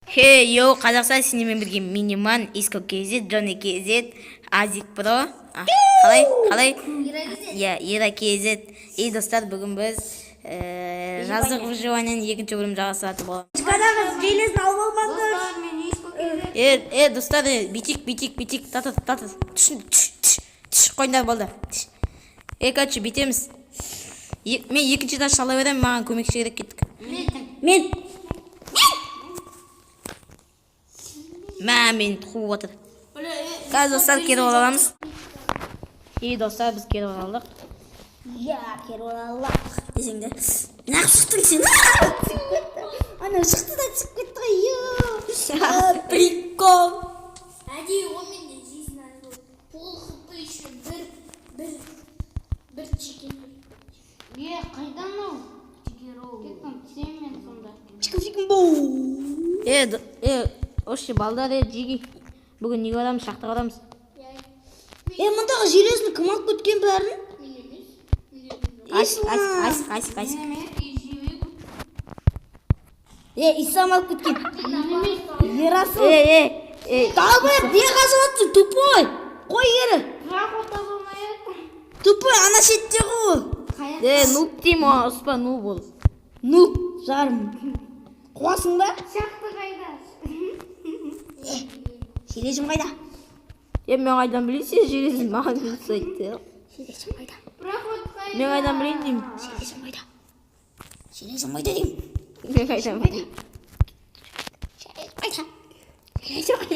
Хей, йоу, Қазақстан сенімен бірге Миниман, Иско KZ, Джони KZ, Азик Про. Қалай? Ира KZ. Достар, бүгін біз жаздық выживанияның екінші бөлім жалғастыратын боламыз. Çıkarağız, Ceyles'in almalmandır. Достар, битик, татыр. Қойындар болды. Короче, битеміз. Мен екінші тас шала берем, маған көмекші керек кеттік. Мен. Мен қуып отыр. Қазір достар кері ораламыз. Достар, біз кері оралдық. Кері оралдық десеңдер. Нақ шықтың сен? Ана шықты да түсіп кетті ғой. Прикол. Әдейі о менде жизнь азу. Пол хп еще бір чекен. Қайдан ау? Кеттім, сен мен сонда. Чикім боу. Ошы, балдар, жеги. Бүгін неге орамыз, шақтыға орамыз. Мұндағы железін кім алып көткен бәрін? Айсық. Исам алып көткен. Ерасыл. Табы, не қасыватсың, тупой. Қой ері. Тупой, ана шетте ғой. Нук дейм, ұспа, ну бол. Нук, жарым. Қуасың ба? Шақты қайда? Железім қайда? Мен қайдан білейсің, железін маған білісі айтты. Железім қайда? Мен қайдан білейін дейм. Железім қайда? Железім қайда дейм. Мен қайдан білейін. Железім қайда?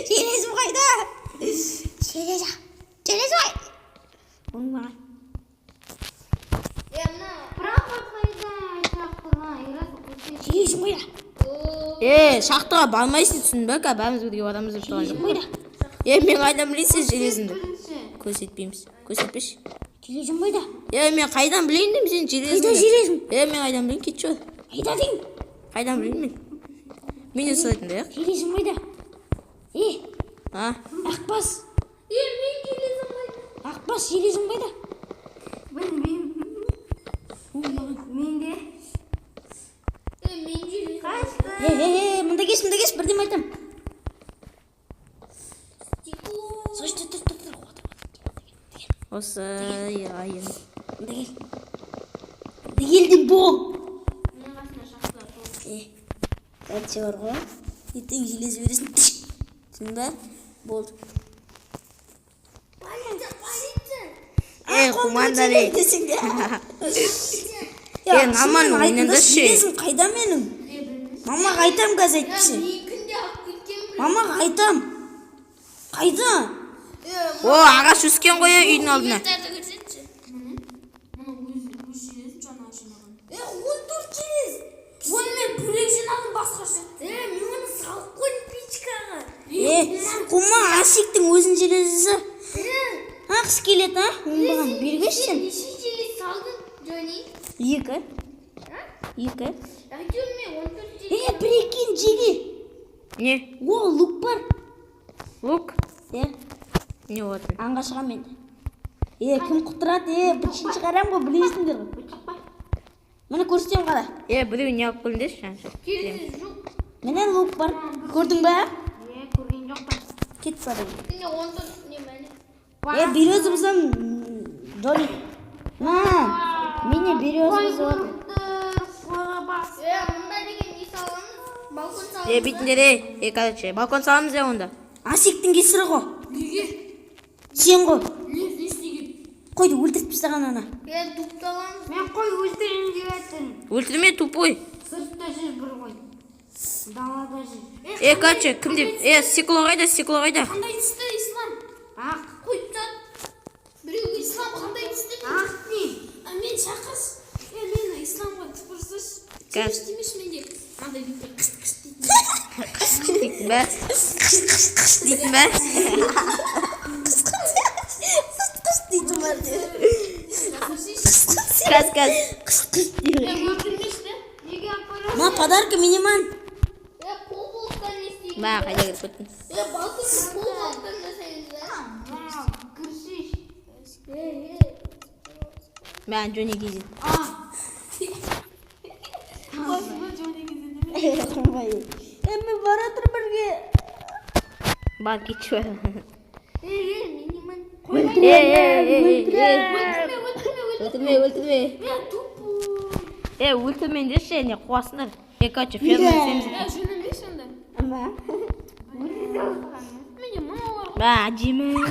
Железім қайда? Железім қайда? Оның маған. Железім қайда? Шақтыға бармайсың түсін бәк, бәріміз бірге барамыз деп тұрған жоқ. Мен қайдан білейсің железінді? Көрсетпейміз. Көрсетпеш. Железім қайда? Мен қайдан білейін дейм сен железінді? Қайда железім? Мен қайдан білейін, кетші ол. Қайда дейм? Қайдан білейін мен? Мен де сұрайтын да, яқ? Железім қайда? Ақбас. Ақбас, железім қайда? Мұнда кеш, бірдем айтам. Осы, айын. Мұнда кел. Мұнда келдім бол. Қайтшы бар ғой. Ертең железі бересің. Түсін ба? Болды. Құмандар десің де. Наман ойнында ше. Железім қайда менің? Мама қайтам қаз айтшы. Мама қайтам. Қайда? Ағаш өскен қойы үйдің алдына. Он төрт желез. Онымен күрек жинағын басқа шықты. Мен оны салып қойдым печкаға. Құма Асиктің өзін железісі. Қыс келет, оңбаған бергеш сен. Неше желез салдың, Джони? Екі. Әйтеуір мен 14 желез. Прикинь, жеге. Не? Лук бар. Лук? Не болатын? Аңға шығам мен. Кім құттырады? Бітшін шығарам ғой, білесіңдер ғой. Мені көрсетем қара. Біреу не алып көріндеші? Керісіз жоқ. Мені лук бар. Көрдің ба? Көрген жоқпын. Кет бары. Мен 14 не мәлі. Березі бұзам. Джони. Мені березі бұзам. Мұнда деген не саламыз? Балкон саламыз. Битіндер, короче, балкон саламыз онда. Асиктің кесірі ғой. Неге? Сен ғой. Не істеген? Қойды өлтіріп тастаған ана. Тупталамыз. Мен қой өлтірейін деп еттім. Өлтірме, тупой. Сыртта жүр бір қой. Далада жүр. Короче, кім деп? Стекло қайда? Қандай түсті ислам? Ақ. Қойып жат. Біреуге ислам қандай түсті? Ақ дейм. Мен шақырс. Мен исламға түпірсіз. Демеш менде. Андай бүйте қышт Дейтін бә? Дейтін бә? Дейтін бар де. Қыз. Өлтірмешті. Неге апарасың? Подарка Миниман. Мә, қайда кетіп кеттің? Балкон пол балкон жасаймыз. Кірсеш. Мә, Джони кезет. Мен бара тұр бірге. Бар, кетші бар. Миниман. Өлтірме. Мен тупо. Өлтірмеңдерші, не қуасыңдар. Короче, фермер сеніміз. Жүнім бе сонда? Ама. Менде мыналар. Мә, әдемі.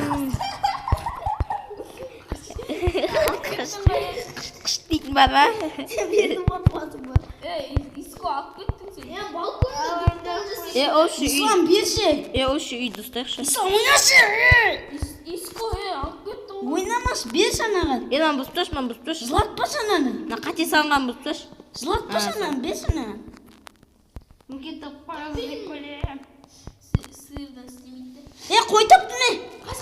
Қыш дейтін бар ма? Менің отбасым бар. Иско алып кеттің сен. Балконда Осы үй. Ислам берші. Осы үйді ұстайықшы. Ислам ойнашы. Иско алып кеттің ғой. Ойнамас берші анаған. Ман бұзып тасташы. Жылатпашы ананы. Мына қате салынған бұзып тасташы. Жылатпашы ананы берші анаған. Сырдан істемейді. Қой таптың не? Қас.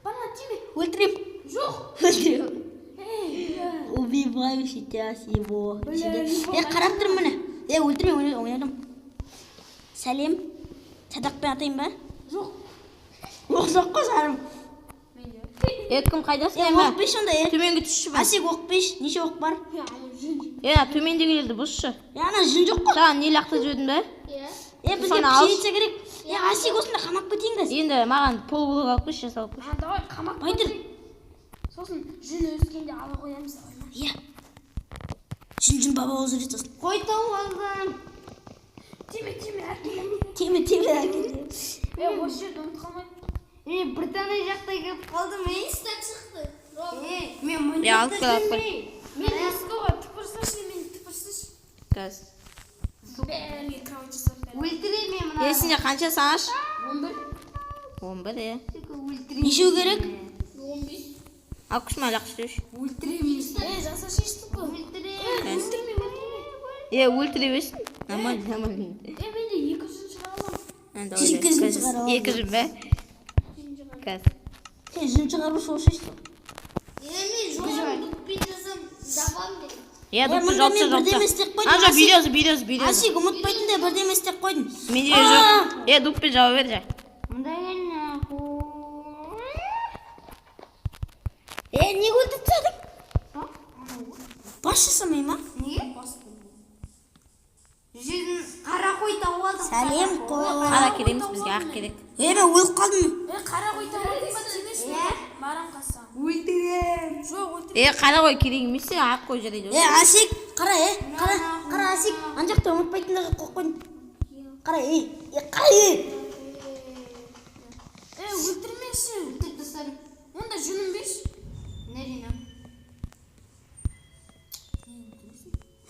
Бана тиме. Өлтірем. Жоқ. Өлтірем. Убиваю сейчас его. Қарап тұр міне. Өлтірем, ойнадым. Сәлем. Садақпен атайын ба? Жоқ. Жоқ қой жарым. Кім қайдасың ба? Оқпеш онда. Төменге түсші ба? Асек оқпеш. Неше оқ бар? Төмендегілерді бұзшы. Ана жын жоқ қой. Саған не лақты жөдің бе? Бізге Соны алшы. пшеница керек. Асек осында қамап кетейін бәз. Енді маған пол бұлық алып көш жасалып көш. Давай қамап Байдыр. Сосын жүн өскенде ала қоямыз. Жын баба өзірет сосын. Қой тауып алған. Тиме. Теме әкелді. Осы жерді ұмыт қалмай. Біртаны жақтай келіп қалдым. Истен шықты. Мен Алып кел. Мен Искоға түпірсінші, мен түпірсінші. Кәз. Бәріне кровать жасап бәрі. Өлтірем мен мұна. Сенде қанша сағаш? 11. 11, Нешеу керек? 15. Ал күшіма жақсы сөш. Өлтірем. Жаса шештік қой. Өлтірме. Өлтіре бесін. Нормально. Менде 2 жүн шығаралам. Екі жүн бе? Кәз. Сен жын шығару шошышты. Мен жоғын бүкпей жасам забам дедім. Дұппы мұнда мен жауапты. бірдеме істеп қойдым. Анжа видеосы. Асек ұмытпайтын да бірдеме істеп қойдым. Менде жоқ. Дұппы жауап бер жа. Мұнда неге өлтіріп тастадың? Бас жасамай ма? Неге? Жүзін қара қой тауып алдым. Сәлем қой. Қара кереміз, бізге ақ керек. Мен өліп қалдым. Қара қой тауып ба демеш пе? Барам қассам. Өлтірем. Жоқ, өлтірем. Қара қой керек емес, сен ақ қой жарайды. Асек, қара, қара Асек. Ан жақта ұмытпайтындығы қойып қойдым. Қара, қара. Өлтірмеші. Өлтіріп тастадым. Онда жүнім беш.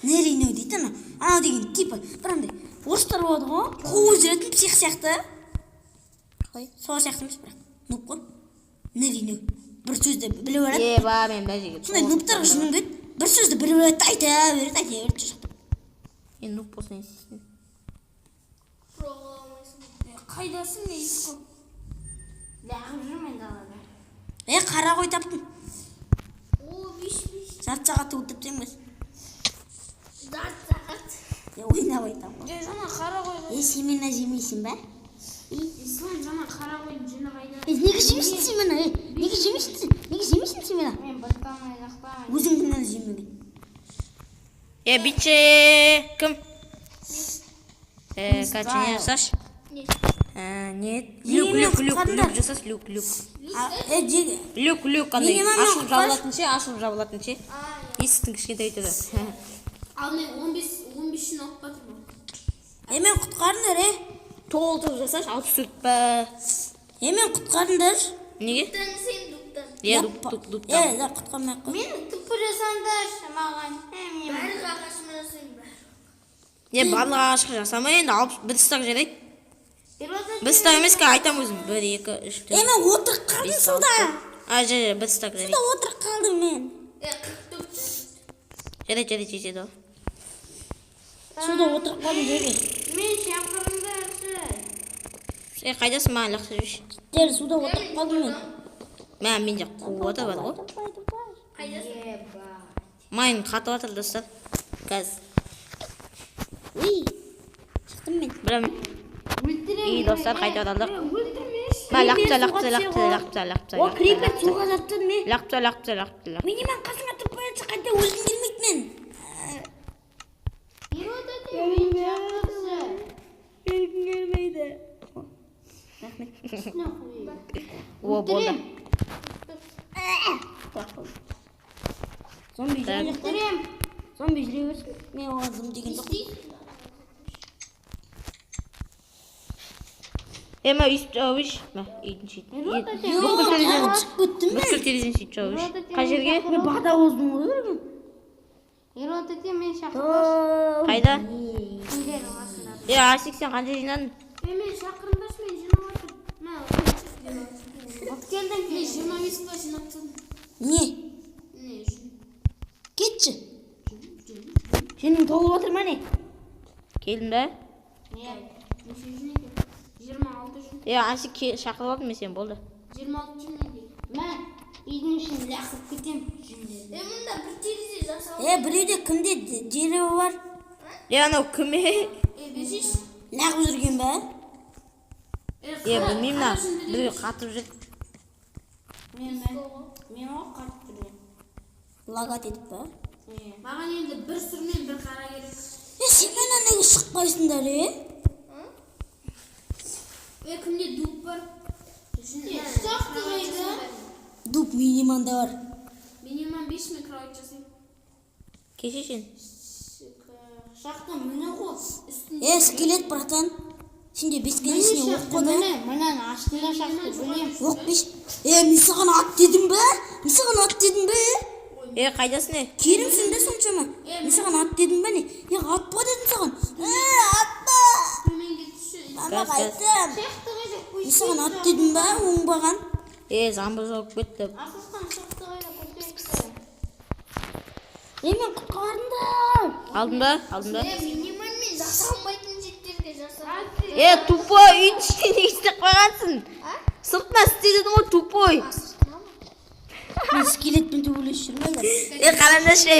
Неринеу дейді ана. Анау деген типа бірандай орыстар болады ғой. Қуып жүретін псих сияқты. Қой, сол сияқты емес бірақ. Нуп қой. Неринеу. Бір сөзді біліп алады. Ба, мен бәжеге. Сондай нуптарға жүнім кет. Бір сөзді біліп алады, айта береді. Енді нуп болсын естесін. Қайдасың не Иско? Лағып жүрмен далада. Қара қой таптым. Биш. Жарты сағатты өтіп теңбіз. Жарты сағат. Ойнап айтам ғой. Жана қара қойға. Семена жемейсің ба? Ислам жана қара қойдың жүні қайда? Неге жемейсің семена? Неге жемейсің семена? Мен баттамай жақтамай. Өзіңден жемеген. Биче, кім? Короче, не жасаш? Нет. Люк жасаш, люк. Люк, қандай? Ашылып жабылатынше. Есіктің кішкентай өтеді. Ал мен 15 шын алып батырмын. Мен құтқарыңдар, Толтырып жасаш, алып сүрт ба. Мен құтқарыңдар. Неге? Сен дуптан. Дуптан. Құтқармай қой. Мен түпі жасаңдар маған. Бәрі ағашыма жасайын бәрі. Барлық ағашқа жасама, енді алып бір стак жарайды. Бір стак емес, айтам өзім. 1, 2, 3, 4. Мен отырып қалдым суда. Бір стак жарайды. Суда отырып қалдым мен. 44. Жарайды, жетеді. Суда отырып қалдым жерге. Мен шақырыңдаршы. Қайдасың маған лақсы жүрші? Суда отырып қалдым мен. Мен де қуаты бар ғой. Қайдасың? Майын қатып атыр достар. Газ. Шықтым мен. Бірам. Өлтірем. И достар қайта оралдық. Өлтірмеш. Ма лақпса. О, крипер суға жатты ме? Лақпса. Миниман қасыңа тұрып қоятшы, қайта өлгім келмейді мен. Өлгім келмейді. О, болды. Зомби жүрек. Зомби жүре өз. Мен оған зым деген жоқ. Ема үстіп жауыш. Ма, үйдің шетін. Шығып көттім бе? Бүкіл терезен сөйтіп жауыш. Қай жерге? Мен бағда оздым ғой. Мен шақырмаш. Қайда? Күндер арасында. Асик сен қанша жинадың? Мен шақырмаш, мен жинап жатырмын. Келдің мен 25 ба жинап тастадым. Не? Кетші. Сенің толып отыр ма не? Келдің бе? 26 жын. Асик шақырып алдым мен сен болды. 26 жын менде. Мен үйдің ішін лақып кетем. Мұнда бір терезе жасалып. Біреуде кімде дерево бар? Анау кіме? Бесеш. Лағып жүрген бе? Білмеймін на. Біреу қатып жүр. Мен оқ қатып жүрген. Лагат етіп бе? Маған енді бір сүрмен бір қара керек. Сен менен неге шықпайсыңдар, Кімде дуп бар? Шақты қайда? Дуп миниманда бар. Минимум 5 мен кровать жасайым. Кешешін. Шақты міне ғой. Скелет, братан. Сенде бесконечный оқ қоды. Мұнан астында шақты білем. Оқ беш. Мен саған ат дедім бе? Қайдасың Керімсің бе соншама? Мен саған ат дедім бе не? Ат ба дедім саған? Ат ба! Төменге түсі. Мама қайтым. Мен саған ат дедім бе? Оңбаған. Замбы жауып кетті. Асысқан шақты қайда көтекті. Мен құтқарыңдар. Алдың ба? Минимум мен жасалмайтын жеттерге жасалады. Тупой, үйдің ішіне не істеп қойғансың? Сыртына істедің ғой, тупой. Мен скелетпен төбелесіп жүрмейді. Қараңдаршы,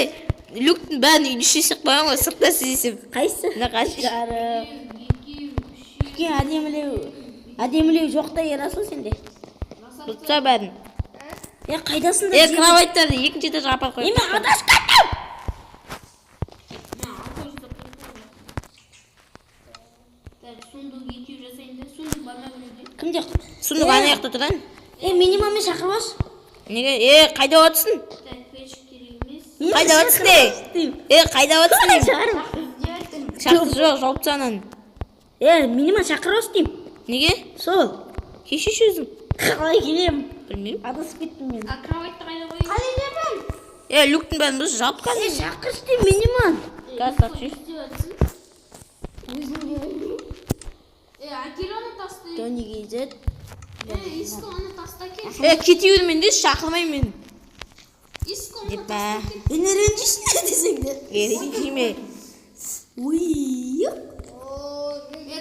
люктың бәрін үйдің ішіне сырт қойған ғой, сыртына істесем. Қайсы? Қайсы? Әдемілеу жоқта ерасыл сенде. Бұтса бәрін. Қайдасыңдар? Кровайттарды екінші этажға апарып қойып. Мен адаш кеттім. Сундық екеу жасайын да, сундық барма білуде. Кімде? Сундық ана жақта тұрған? Минимаммен шақырып алшы. Неге? Қайда отырсың? Пешік керек емес. Қайда отырсың де? Қайда отырсың? Шақты жоқ, жауып тастаған. Минимам шақырып алшы деймін. Неге? Сол. Кешеш өзің. Қалай келем? Білмеймін. Адасып кеттім мен. Кроватты қайда қойып? Қалай жапам? Люктың бәрін біз жауып қалдың. Шақыршы деймін минимам. Акел аны тастай. Тони кезет. Иско аны тастай кен. Кетеуін мен де шақырмаймын мен. Иско аны Депа. тастай кен. Ренжисің десеңдер. Ренжиме.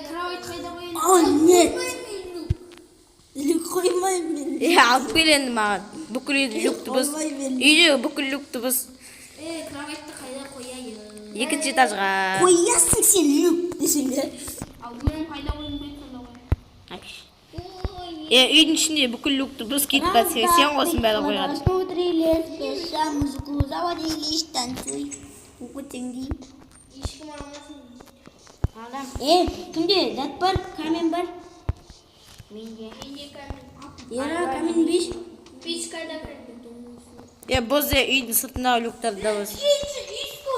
Кровать қайда қойын? Нет. Люк қоймаймын мен. Алып кел енді маған. Бүкіл люкті біз. Үйде бүкіл люкті біз. Кроватты қайда қояйын? Екінші этажға. Қоясың сен люк десеңдер. Ал бөлім қайда қойын қойып сонда қойын? Үйдің ішінде бүкіл люкті біз кетіп бәтсе, сен қосын бәрі қойған. Смотрели, слушай музыку, заводили штанцы. Укутенги. Ешкім алмасын. Кімде? Зат бар, камен бар. Менде камен. Камен беш. Пеш қайда камен? Біз үйдің сыртындағы люктарды да біз. Иско!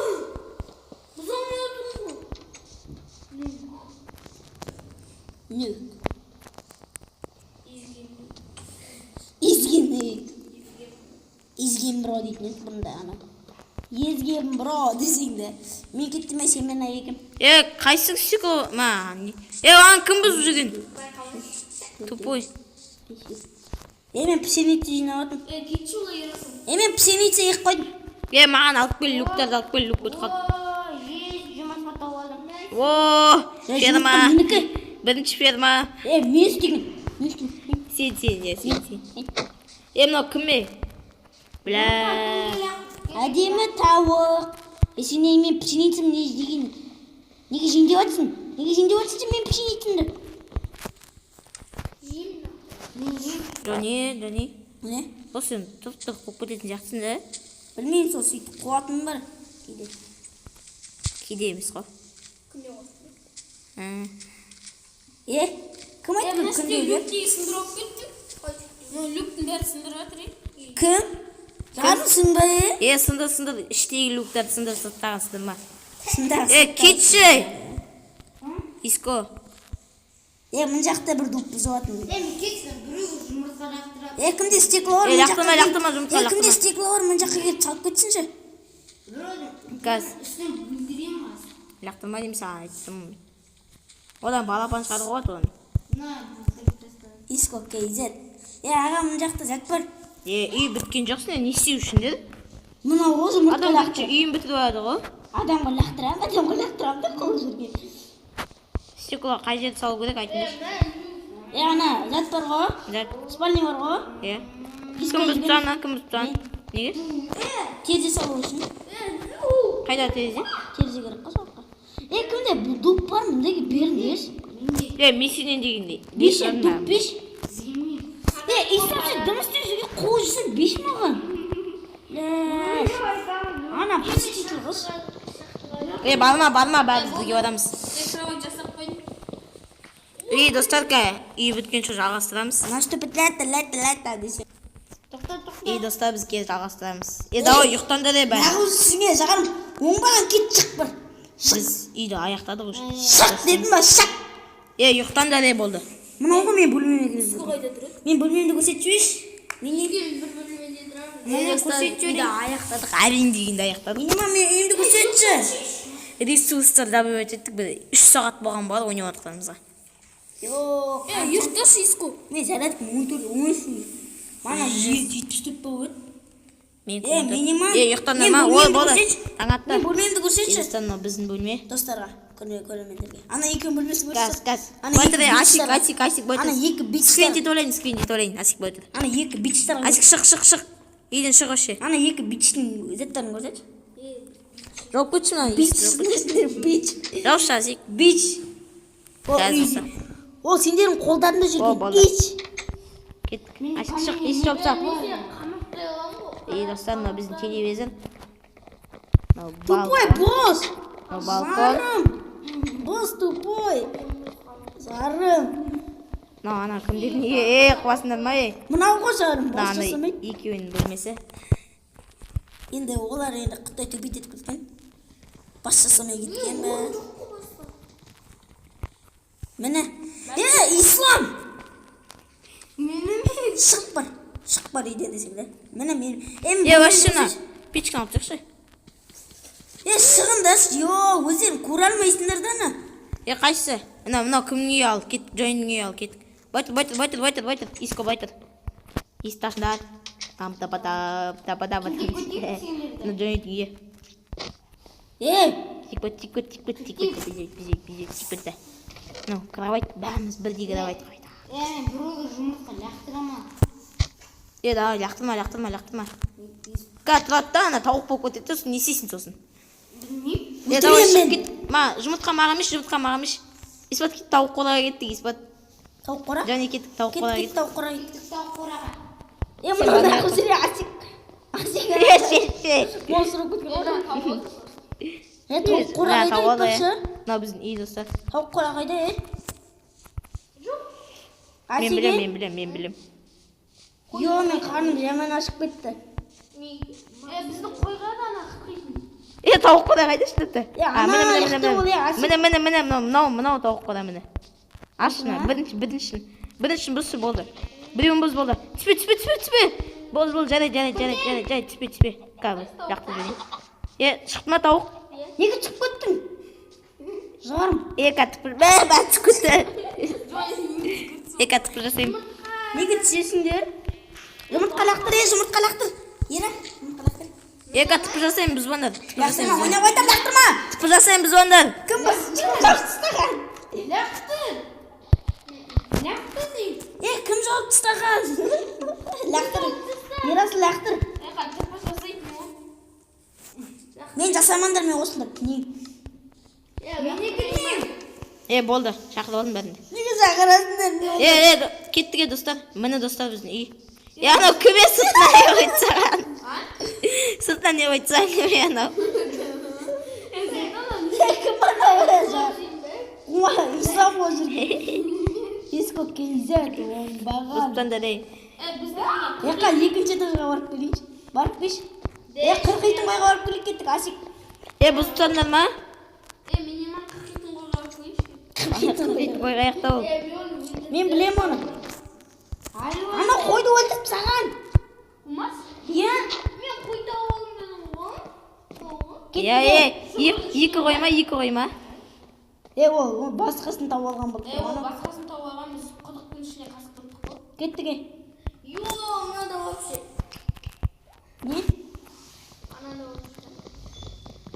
Бұзылмай отырмыз ғой. Не? Изген бро дейтін еді бұнда ана. Езген бро десеңді. Мен кеттім сен мен айекем. Қайсың сіко? Оған кім бұзып жүрген? Тупой. Мен пшеница жинап отырмын. Кетші олай ерасың. Мен пшеница ек қойдым. Маған алып кел люктарды алып кел, люк өтіп қалды. Жұмасқа тауып алдым. Ферма. Менікі. Бірінші ферма. Мен істеген. Сен. Мынау кіме? Бля. Әдемі тауық. Сен мен пшеницам не іздеген? Неге жеңдеп жатсың? Мен пшеницамды? Жони. Не? Ол сен тұп-тұп қойып кететін сияқтысың да? Білмеймін, сол сөйтіп қуатыным бар. Кейде емес қой. Кім айтты бұл күнде деп? Люктегі сындырып алып кеттім. Люктің бәрі сындырып жатыр. Кім? Жармысың ба, Сынды. Іштегі люктарды сындыр, сырттағын сындырма. Сындағы. Кетші! Иско. Мына жақта бір дуп бұзуатын. Мен кетсін, біреу жұмыртқа лақтырады. Кімде стекло бар? Лақтырма, жұмыртқа лақтырма. Кімде стекло бар? Мына жаққа келіп салып кетсінші. Газ. Үстін бүлдірем аз. Лақтырма деймін саған айттым. Одан балапан шығарғы болады оны. Иско кейзет. Аға, мына жақта зәт бар. Үй біткен жоқсың, не істеу үшін деді? Мына ғой жұмыртқа Адам лақтыр. үйін бітіріп алады ғой. Адамға лақтырам деп қол жүрген. Стекло қай жерді салу керек айтыңдаршы. Ана зәт бар ғой. Спальня бар ғой. Кім бұзып тұрған? Неге? Терезе салу үшін. Қайда терезе? Терезе керек қой салуға. Кімде бұл дуп бар? Мұндағы беріңдерші. Мессинен дегендей. Беш, дуп беш. Исламшы дымыс жүрген қол жүрсін беш маған. Ана посетитель қыз. Барма, бәріміз бірге барамыз. Кровать жасап қойдым. Достарка, үй біткен соң жалғастырамыз. Наступит ләтті десе. Достар, біз кез жалғастырамыз. Давай, ұйықтанда де бәрі. Нағыз сіңе жағарым. Оңбаған кет шық бір. Біз үйді аяқтадық уже. Шық дедім ба, шық. Ұйықтанда де болды. Мына ғой мен бөлмеме кіргізді. Қойда тұрады. Мен бөлмемді көрсетшеш. Неге бір бөлмеде тұрамын? Үйді аяқтадық, әрең дегенде аяқтадық. Мен үйімді көрсетші. Ресурстар дабы өтеттік, 3 сағат болған бар ойнап атқанымызға. Жоқ. Юртташы Иско. Мен зарядкам 14-13. Мана 74 болып өт. Минимал. Ұйықтанда ма? Ой, болды. Таң атты. Мен бөлмемді көрсетші. Елстанның біздің бөлме. Достарға, көрермендерге. Ана екі бөлмесі бар. Газ. Байтыр, Асик байтыр. Ана екі бич Скринде толайын, Асик байтыр. Ана екі бичтар. Асик шық. Үйден шық өше. Ана екі бичтің заттарын көрсетші. Жауып көтші мұна. Бич. Жаушы, Асик. Бич. Ол сендердің қолдарында жүрген бич. Кеттік. Асик шық, есі жауыпса. Достар, мына біздің телевизор. Тупой босс. Балкон. Босс тупой. Зарым. Ана кімдер неге? Қуасындар ма? Мынау ғой зарым. Босс Ана жасамайды. екеуінің бөлмесі. Енді олар Қытай төбет етіп кеткен. Бас жасамай кеткен бе? Міне. Ислам! Шық бар үйден десең де. Міне мен... Вашына, печканы алып жақшы. Шығындаш, өздерің көре алмайсыңдар да ана. Қайсысы? Мынау кімнің үйі ал, кет, Джойнның үйі ал, кет. Байтыр, Иско байтыр. Ис ташындар. Тапа-тапа-тап. Мына Джойнның үйі. Тик-бөт. Кровать, бәріміз бірдей кровать қойды. Біреуді жұмыртқа лақтырама. Давай, лақтырма. Тұрады да, ана тауық болып кетеді, сосын не істейсің сосын? Білмеймін. Давай, шығып кет. Жұмыртқа маған емес. Испат кет, тауық қораға кеттік, Испат. Тауық қора? Және кеттік, тауық қораға кеттік. Тауық қораға. Тауық қораға. Тауық қораға. Мынау біздің үй достар. Тауық қора қайда, Мен білем. Мен қарным жаман ашып кетті. Бізді қойға да ана қықитын. Тауық қора қайда шықты? Міне, мынау тауық қора міне. Ашына, біріншін бұзсы болды. Біреуін бұз болды. Түспе. Болды, жарай, түспе. Кәбі, жақты жөне. Шықты ма тауық? Неге шығып кеттің? Жарым. Кәттіпір жасайым. Неге түсесіңдер? Жұмыртқа лақтыр. Кәттіпір жасайым, біз бондар. Лақтырма, ойнап айтам, лақтырма. Тіпір жасайым, біз бондар. Кім жауып тыстаған? Лақтыр дейм. Кім жауып тыстаған? Лақтыр. Ерасы лақтыр. Мен жасамандар, мен осында түнейім. Мен не кірмеймін. Болды, шақырып алдым бәрінде. Неге шақырасыңдар? кеттік достар. Міне достар біздің үй. Анау көбе сыртынан не қойды саған? Сыртынан не қойды саған көбе анау? ислам ол жерде. Ескі кезет оңбаған. Бұстан да дей. Яқа екінші этажға барып келейінші. Барып кеш. 40 байға барып келейік кеттік Асик. Бұстандар ма? Минимал 40 қойға барып қойшы. 40 қойға аяқта ол. Мен білем оны. Ана қойды өлтіріп саған. Умас? Иә. Мен қойды алғым дедім ғой. Екі қойма. Ол басқасын тауып алған болды. Ол басқасын тауып алған біз құдықтың ішіне қасып тұрдық қой. Кеттік. Мынада вообще. Не? Анада вообще.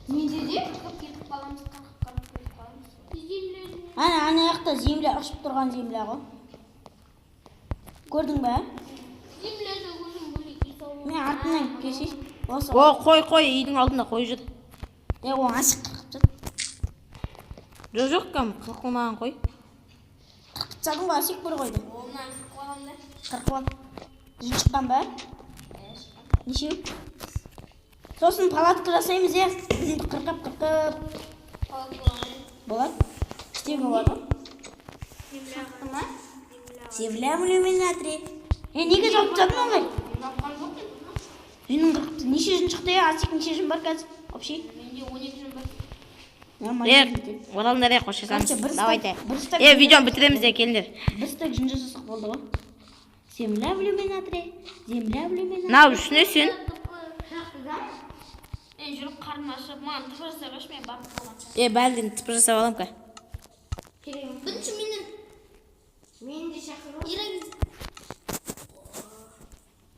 Менде де кетіп қаламыз, қырқып кетіп қаламыз. Земля. Ана жақта земля ұшып тұрған земля ғой. Көрдің бе? Земляда өзім бөлек үй Мен артынан кешеш. Осы. Қой, үйдің алдында қой жүр. Ол Асик қырқып жүр. Жоқ, кәм, қылқылмаған қой. Қырқып тастадың ба Асик бір қойды. Онан қырқып аламын да. Қырқып ал. Жүн шыққан ба? Нешеу? Сосын палатка жасаймыз Біздің қырқып. Болады? Істеуге болады ғой? Земля в иллюминаторе. Неге жауып тастадың олай? Жүнің қырқыпты. Неше жүн шықты Асик неше жүн бар қазір? Вообще? Менде 12 жыл бар. Оралыңдар қошасамыз. Давайте. Бір Видеоны бітіреміз де келдер. Бір стек жүн жасасақ болды ғой. Земля в иллюминаторе. Нау, түсінесің? Мен жүріп қарным ашып, маған тыпыр жасағаш, мен барып болғанша. Бәлден тыпыр жасап алам ка. Бірінші мені де шақыру.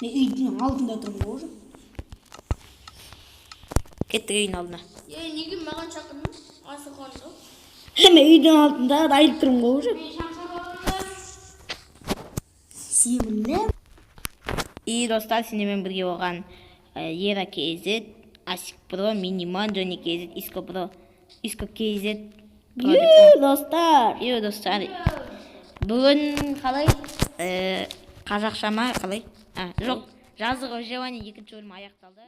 Мен үйдің алдында тұрмын ғой уже. Кеттік үйдің алдына. Неге маған шақырдың? Асыққан жоқ. Мен үйдің алдында дайып тұрмын ғой уже. Мен шақыру. Земля. Достар, сендермен бірге болған Ера KZ, Асик Про, Миниман, Джони KZ, Иско Про, Иско KZ. Достар. Достар. Бүгін қалай? Қазақша ма қалай? Жоқ, жазғы выживание екінші бөлім аяқталды.